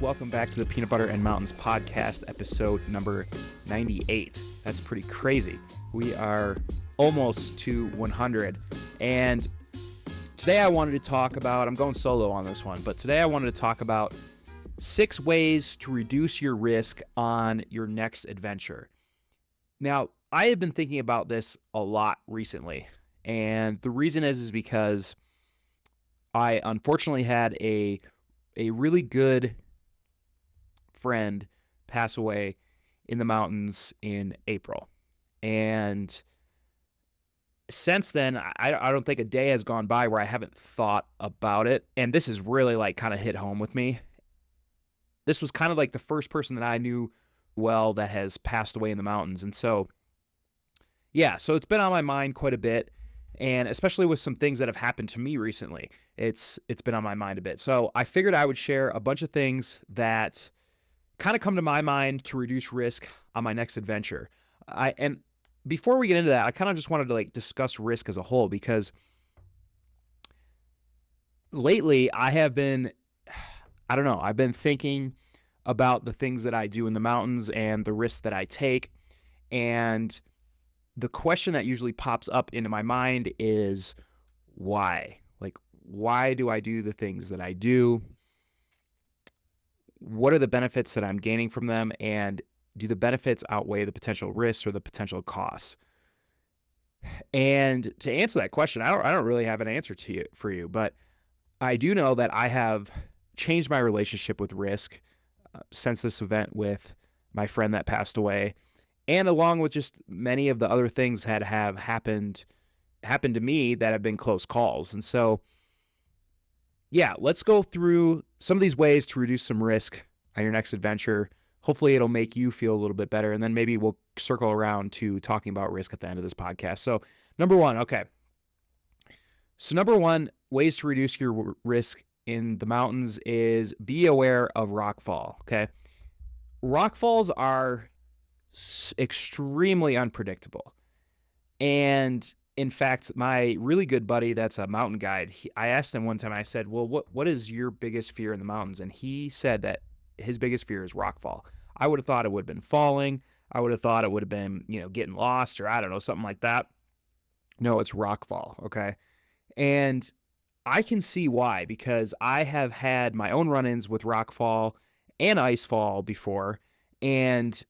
Welcome back to the Peanut Butter and Mountains podcast, episode number 98. That's pretty crazy. We are almost to 100. And today I wanted to talk about, I'm going solo on this one, but today I wanted to talk about 6 ways to reduce your risk on your next adventure. Now, I have been thinking about this a lot recently. And the reason is because I unfortunately had a really good friend pass away in the mountains in April. And since then, I don't think a day has gone by where I haven't thought about it. And this is really kind of hit home with me. This was kind of like the first person that I knew well that has passed away in the mountains. And so it's been on my mind quite a bit. And especially with some things that have happened to me recently, it's been on my mind a bit. So I figured I would share a bunch of things that kind of come to my mind to reduce risk on my next adventure. And before we get into that, I kind of just wanted to discuss risk as a whole, because lately I've been thinking about the things that I do in the mountains and the risks that I take. And the question that usually pops up into my mind is why? Why do I do the things that I do? What are the benefits that I'm gaining from them? And do the benefits outweigh the potential risks or the potential costs? And to answer that question, I don't really have an answer for you, but I do know that I have changed my relationship with risk since this event with my friend that passed away, and along with just many of the other things that have happened to me that have been close calls. And so, let's go through some of these ways to reduce some risk on your next adventure. Hopefully it'll make you feel a little bit better, and then maybe we'll circle around to talking about risk at the end of this podcast. So number one, ways to reduce your risk in the mountains is be aware of rockfall, okay? Rockfalls are extremely unpredictable. And in fact, my really good buddy that's a mountain guide, I asked him one time, I said, well, what is your biggest fear in the mountains? And he said that his biggest fear is rockfall. I would have thought it would have been falling. I would have thought it would have been, getting lost, or I don't know, something like that. No, it's rockfall, okay? And I can see why, because I have had my own run-ins with rockfall and icefall before, and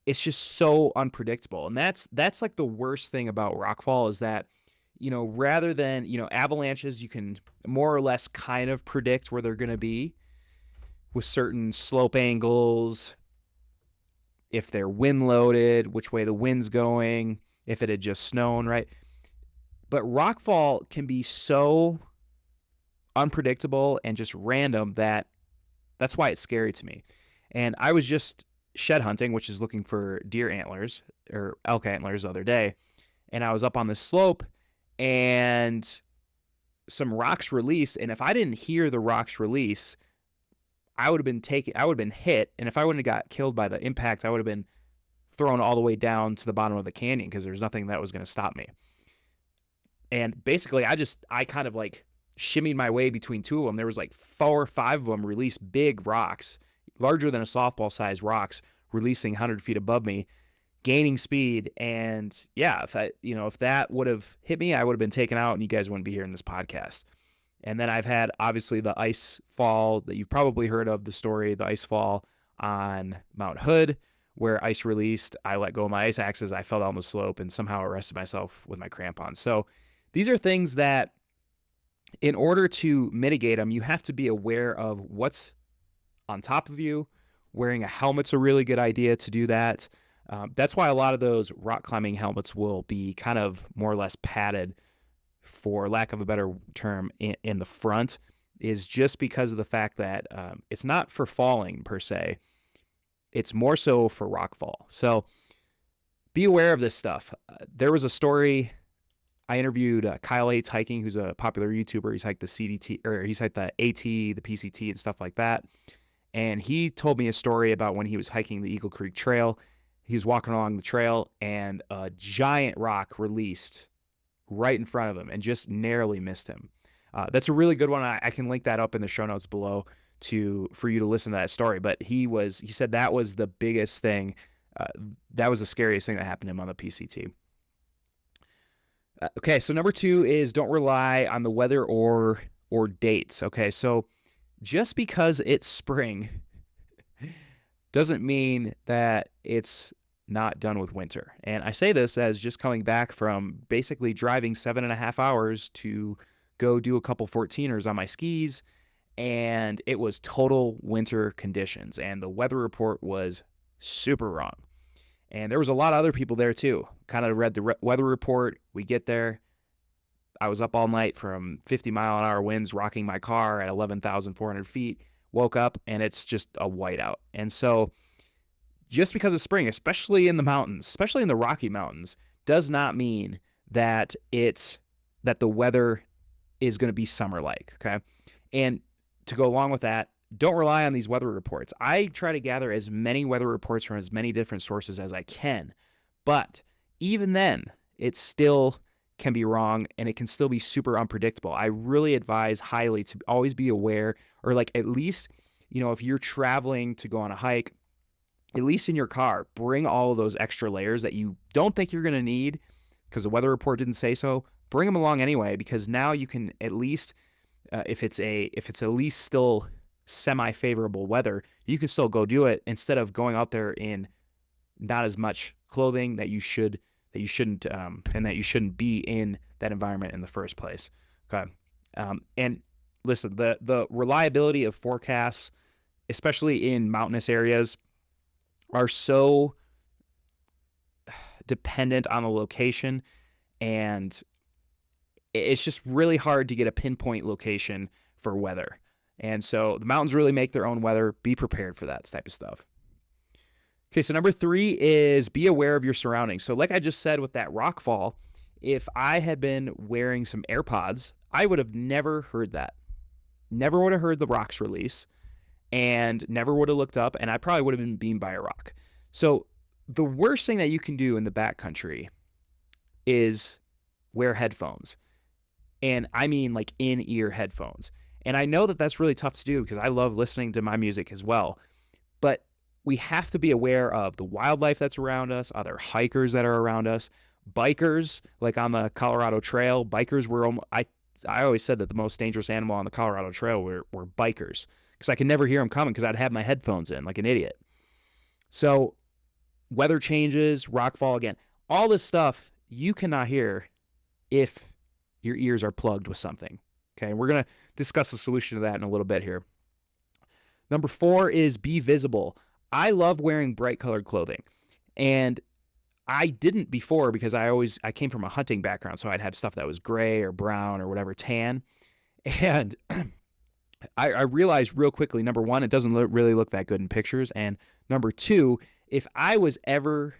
it's just so unpredictable. And that's like the worst thing about rockfall, is that, rather than, avalanches, you can more or less kind of predict where they're going to be with certain slope angles, if they're wind loaded, which way the wind's going, if it had just snowed, right? But rockfall can be so unpredictable and just random that's why it's scary to me. And I was just shed hunting, which is looking for deer antlers or elk antlers the other day. And I was up on the slope and some rocks released. And if I didn't hear the rocks release, I would have been hit. And if I wouldn't have got killed by the impact, I would have been thrown all the way down to the bottom of the canyon, because there's nothing that was going to stop me. And basically I kind of shimmied my way between two of them. There was 4 or 5 of them released big rocks, larger than a softball sized rocks, releasing 100 feet above me, gaining speed. And if that would have hit me, I would have been taken out, and you guys wouldn't be hearing this podcast. And then I've had, obviously, the ice fall that you've probably heard of, the story, the ice fall on Mount Hood, where ice released. I let go of my ice axes. I fell down the slope and somehow arrested myself with my crampons. So these are things that, in order to mitigate them, you have to be aware of what's on top of you. Wearing a helmet's a really good idea to do that. That's why a lot of those rock climbing helmets will be kind of more or less padded, for lack of a better term, in the front, is just because of the fact that it's not for falling per se. It's more so for rockfall. So be aware of this stuff. There was a story, I interviewed Kyle Yates Hiking, who's a popular YouTuber. He's hiked the CDT, or he's hiked the AT, the PCT, and stuff like that. And he told me a story about when he was hiking the Eagle Creek Trail. He was walking along the trail, and a giant rock released right in front of him and just narrowly missed him. That's a really good one. I can link that up in the show notes below for you to listen to that story. But he said that was the biggest thing. That was the scariest thing that happened to him on the PCT. Okay, so number 2 is don't rely on the weather or dates. Okay, so just because it's spring doesn't mean that it's not done with winter. And I say this as just coming back from basically driving 7.5 hours to go do a couple 14ers on my skis, and it was total winter conditions, and the weather report was super wrong. And there was a lot of other people there too. Kind of read the weather report. We get there. I was up all night from 50-mile-an-hour winds, rocking my car at 11,400 feet. Woke up, and it's just a whiteout. And so just because it's spring, especially in the mountains, especially in the Rocky Mountains, does not mean that the weather is going to be summer-like, okay? And to go along with that, don't rely on these weather reports. I try to gather as many weather reports from as many different sources as I can, but even then, it still can be wrong, and it can still be super unpredictable. I really advise highly to always be aware, or like at least, if you're traveling to go on a hike, at least in your car, bring all of those extra layers that you don't think you're going to need because the weather report didn't say so. Bring them along anyway, because now you can at least, if it's at least still semi-favorable weather, you can still go do it instead of going out there in not as much clothing that you shouldn't be in that environment in the first place. Okay. And listen, the reliability of forecasts, especially in mountainous areas, are so dependent on the location, and it's just really hard to get a pinpoint location for weather. And so the mountains really make their own weather. Be prepared for that type of stuff. Okay, so number 3 is be aware of your surroundings. So like I just said with that rock fall, if I had been wearing some AirPods, I would have never heard that. Never would have heard the rocks release, and never would have looked up, and I probably would have been beamed by a rock. So the worst thing that you can do in the backcountry is wear headphones. And I mean like in-ear headphones. And I know that that's really tough to do because I love listening to my music as well. But we have to be aware of the wildlife that's around us, other hikers that are around us, bikers, like on the Colorado Trail. Bikers were, I always said that the most dangerous animal on the Colorado Trail were bikers, because I could never hear them coming because I'd have my headphones in like an idiot. So weather changes, rockfall again, all this stuff you cannot hear if your ears are plugged with something. Okay, we're going to discuss the solution to that in a little bit here. Number 4 is be visible. I love wearing bright colored clothing, and I didn't before because I came from a hunting background, so I'd have stuff that was gray or brown or whatever, tan. And I realized real quickly, number 1, it doesn't really look that good in pictures. And number 2, if I was ever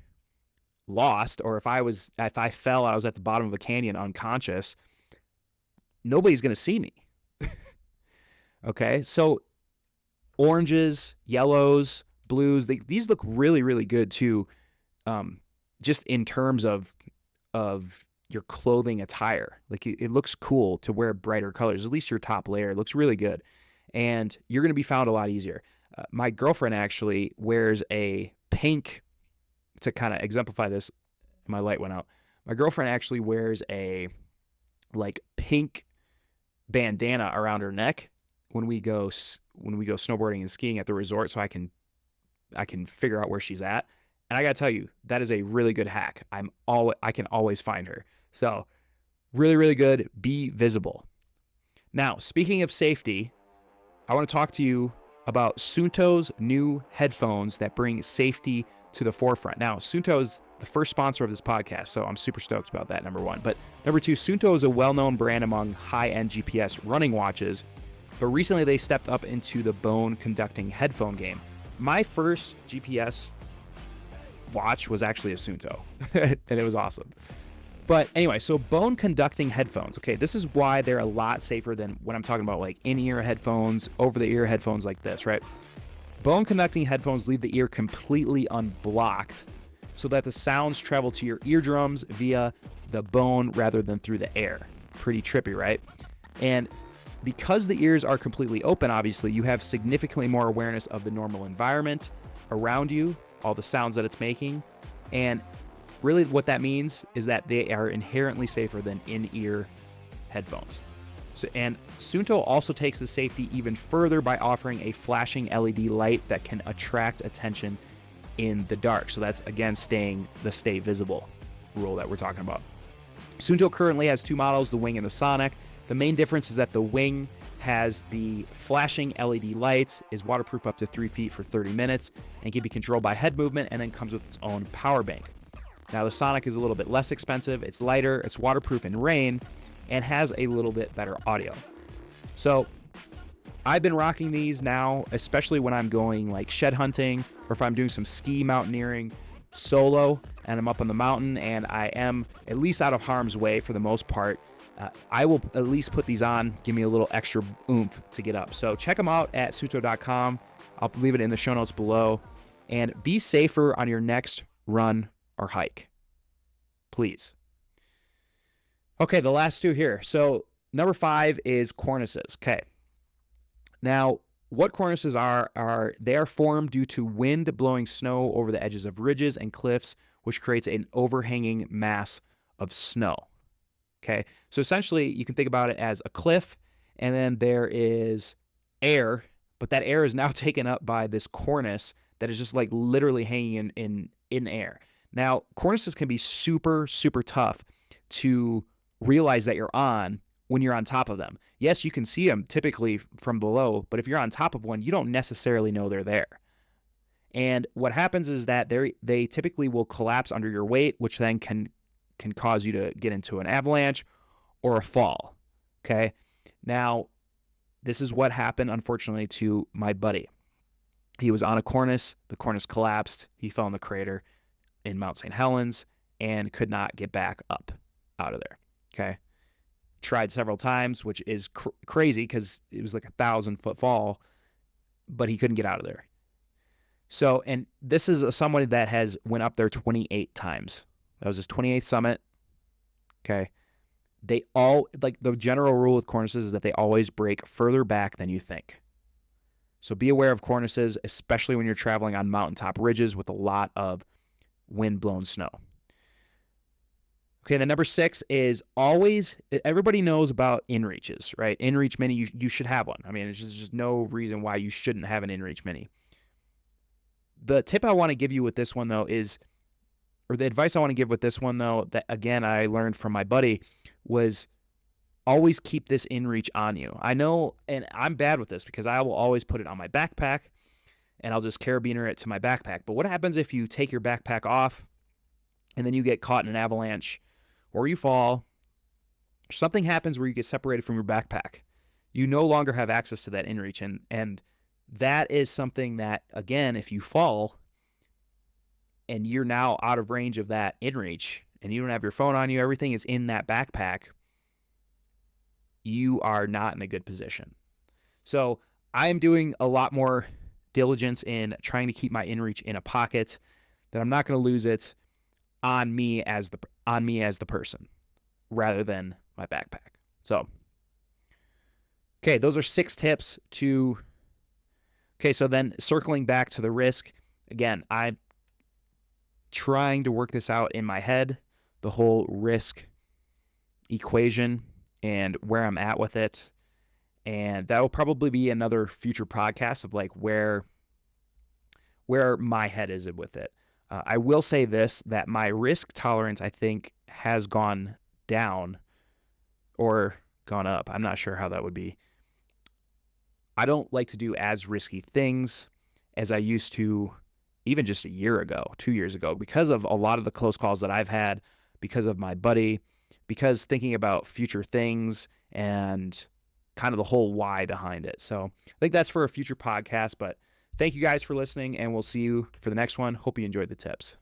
lost, or if I fell, I was at the bottom of a canyon unconscious, nobody's going to see me. Okay, so oranges, yellows, blues, these look really, really good too, just in terms of your clothing attire. Like it looks cool to wear brighter colors. At least your top layer looks really good, and you're going to be found a lot easier. My girlfriend actually wears a pink, to kind of exemplify this. My light went out. My girlfriend actually wears a like pink bandana around her neck when we go snowboarding and skiing at the resort, so I can figure out where she's at. And I gotta tell you, that is a really good hack. I can always find her. So really, really good. Be visible. Now, speaking of safety, I want to talk to you about Suunto's new headphones that bring safety to the forefront. Now, Suunto is the first sponsor of this podcast, so I'm super stoked about that, number 1. But number 2, Suunto is a well-known brand among high-end GPS running watches, but recently they stepped up into the bone-conducting headphone game. My first GPS watch was actually a Suunto, and it was awesome. But anyway, so bone-conducting headphones. Okay, this is why they're a lot safer than when I'm talking about like in-ear headphones, over-the-ear headphones like this, right? Bone-conducting headphones leave the ear completely unblocked so that the sounds travel to your eardrums via the bone rather than through the air. Pretty trippy, right? And because the ears are completely open, obviously, you have significantly more awareness of the normal environment around you, all the sounds that it's making. And really what that means is that they are inherently safer than in-ear headphones. And Suunto also takes the safety even further by offering a flashing LED light that can attract attention in the dark. So that's, again, stay visible rule that we're talking about. Suunto currently has 2 models, the Wing and the Sonic. The main difference is that the Wing has the flashing LED lights, is waterproof up to 3 feet for 30 minutes, and can be controlled by head movement, and then comes with its own power bank. Now, the Sonic is a little bit less expensive. It's lighter, it's waterproof in rain, and has a little bit better audio. So I've been rocking these now, especially when I'm going like shed hunting, or if I'm doing some ski mountaineering solo and I'm up on the mountain and I am at least out of harm's way for the most part. I will at least put these on, give me a little extra oomph to get up. So check them out at Suunto.com. I'll leave it in the show notes below. And be safer on your next run or hike, please. Okay, the last 2 here. So number 5 is cornices. Okay. Now, what cornices are they are formed due to wind blowing snow over the edges of ridges and cliffs, which creates an overhanging mass of snow. Okay, so essentially you can think about it as a cliff, and then there is air, but that air is now taken up by this cornice that is just like literally hanging in air. Now, cornices can be super, super tough to realize that you're on when you're on top of them. Yes, you can see them typically from below, but if you're on top of one, you don't necessarily know they're there. And what happens is that they typically will collapse under your weight, which then can cause you to get into an avalanche or a fall. Okay. Now, this is what happened, unfortunately, to my buddy. He was on a cornice. The cornice collapsed. He fell in the crater in Mount St. Helens and could not get back up out of there. Okay. Tried several times, which is crazy because it was like 1,000-foot fall, but he couldn't get out of there. So, and this is someone that has went up there 28 times. That was his 28th summit. Okay. They all, like, the general rule with cornices is that they always break further back than you think. So be aware of cornices, especially when you're traveling on mountaintop ridges with a lot of wind-blown snow. Okay, the number 6 is always, everybody knows about InReaches, right? InReach Mini, you should have one. I mean, there's just no reason why you shouldn't have an InReach Mini. The tip I want to give you with this one, though, is, or the advice I want to give with this one, though, that, again, I learned from my buddy, was always keep this InReach on you. I know, and I'm bad with this because I will always put it on my backpack, and I'll just carabiner it to my backpack. But what happens if you take your backpack off, and then you get caught in an avalanche, or you fall, or something happens where you get separated from your backpack? You no longer have access to that InReach, and that is something that, again, if you fall and you're now out of range of that InReach and you don't have your phone on you, everything is in that backpack, you are not in a good position. So I am doing a lot more diligence in trying to keep my InReach in a pocket, that I'm not going to lose it on me as the person rather than my backpack. So, okay, those are 6 tips to. Okay, so then circling back to the risk, again, I'm trying to work this out in my head, the whole risk equation and where I'm at with it. And that will probably be another future podcast of like where my head is with it. I will say this, that my risk tolerance, I think, has gone down or gone up. I'm not sure how that would be. I don't like to do as risky things as I used to even just a year ago, 2 years ago, because of a lot of the close calls that I've had, because of my buddy, because thinking about future things and kind of the whole why behind it. So I think that's for a future podcast, but thank you guys for listening, and we'll see you for the next one. Hope you enjoyed the tips.